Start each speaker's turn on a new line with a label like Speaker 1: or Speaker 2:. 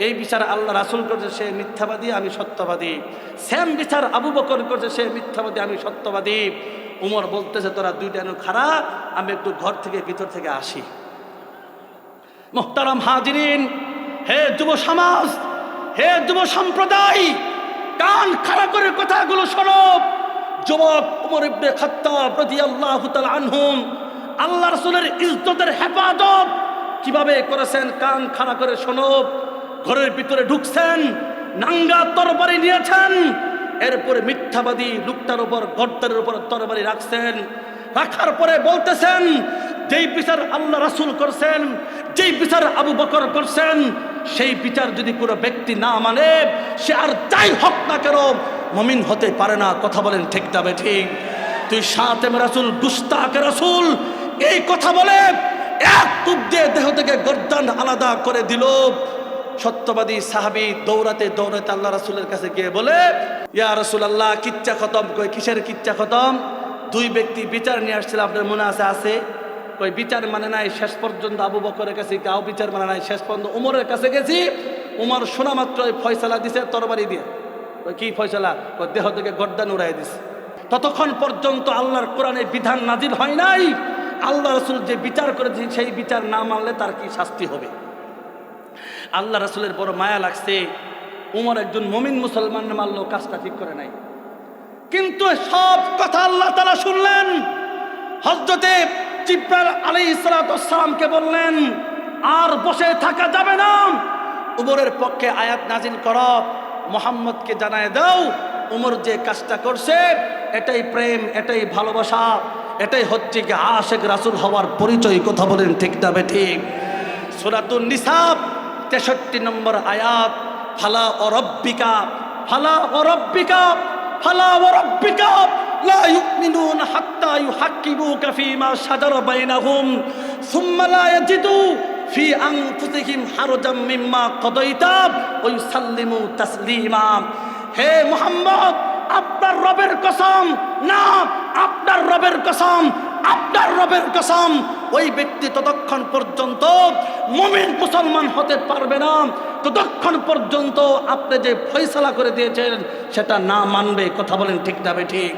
Speaker 1: এই বিচার আল্লাহ রাসূল করছে, সে মিথ্যাবাদী, আমি সত্যবাদী। সেম বিচার আবু বকর করছে, সে মিথ্যাবাদী, আমি সত্যবাদী। উমর বলতেছে, তোরা দুইটা খারাপ, আমি একটু ঘর থেকে ভিতর থেকে আসি। মুহতারাম হাজিরিন, হে যুব সমাজ, হে যুব সম্প্রদায়, কান খাড়া করে কথাগুলো শোনো। যুবক উমর ইবনে খাত্তাব রাদিয়াল্লাহু তাআলা আনহুম আল্লাহ রাসূলের ইজ্জতের হেফাজত কিভাবে করেছেন, কান খাড়া করে শোনো। ঘরের ভিতরে ঢুকছেন, নাঙ্গা তরবারি নিয়েছেন, এরপরে মিথ্যাবাদী লোকটার উপর, গর্দানের উপর তরবারি রাখছেন। রাখার পরে বলতেছেন, যেই বিচার আল্লাহ রাসূল করছেন, যেই বিচার আবু বকর করছেন, সেই বিচার যদি কোনো ব্যক্তি না মানে, সে আর যাই হোক না কেন মুমিন হতে পারে না। কথা বলেন ঠিক না ঠিক? তুই শাতেম রাসূল, গুস্তাখ রাসূল, এই কথা বলে এক টুক দিয়ে দেহ থেকে গর্দান আলাদা করে দিল। সত্যবাদী সাহাবী দৌড়াতে দৌড়াতে আল্লাহ রাসূলের কাছে গিয়ে বলে, ইয়া রাসূলুল্লাহ, কিচ্ছা খতম। কই কিসের কিচ্ছা খতম? দুই ব্যক্তি বিচার নিয়ে আসছিল, আপনার মনে আছে? কই বিচার মানে নাই। শেষ পর্যন্ত আবু বকরের কাছে কাউ বিচার মানে নাই, শেষ পর্যন্ত উমরের কাছে গেছি। উমর শোনা মাত্র ফয়সালা দিছে তরবারি দিয়ে। ওই কি ফয়সালা? ওই দেহ থেকে গর্দান উড়াই দিছে। ততক্ষণ পর্যন্ত আল্লাহর কোরআনে বিধান নাজিল হয় নাই। আল্লাহ রাসূল যে বিচার করেছেন, সেই বিচার না মানলে তার কি শাস্তি হবে। আল্লাহ রাসূলের বড় মায়া লাগছে। উমর একজন মুমিন মুসলমান মানলো, কাজটা ঠিক করে নাই। কিন্তু সব কথা আল্লাহ তাআলা শুনলেন। হযরতে জিবরাইল আলাইহিস সালাতু ওয়াস সালামকে বললেন, আর বসে থাকা যাবে না, উমরের পক্ষে আয়াত নাজিল করো, মুহাম্মদকে জানায় দাও উমর যে কাজটা করছে এটাই প্রেম, এটাই ভালোবাসা, এটাই হচ্ছে কি আশিক রাসূল হওয়ার পরিচয়। কথা বলেন ঠিক না ঠিক? সূরাতুন নিসা 63 নম্বর আয়াত, ফালা ওয়ারাব্বিকা, ফালা ওয়ারাব্বিকা, ফালা ওয়ারাব্বিকা লা ইউমিনুনা হাত্তা ইউহাক্কিমুকা ফীমা শাজারা বাইনাহুম সুম্মা লা ইয়াজিদু ফি আনফুসিহিম হারাজাম মিম্মা কাদাইতা ওয়া ইউসাল্লিমু তাসলিমা। হে মুহাম্মদ, আপনার রবের কসম, না আপনার রবের কসম, আপনার রবের কসম, ওই ব্যক্তি ততক্ষণ পর্যন্ত মুমিন মুসলমান হতে পারবে না ততক্ষণ পর্যন্ত আপনি যে ফয়সালা করে দিয়েছেন সেটা না মানবে। কথা বলেন ঠিক না ঠিক?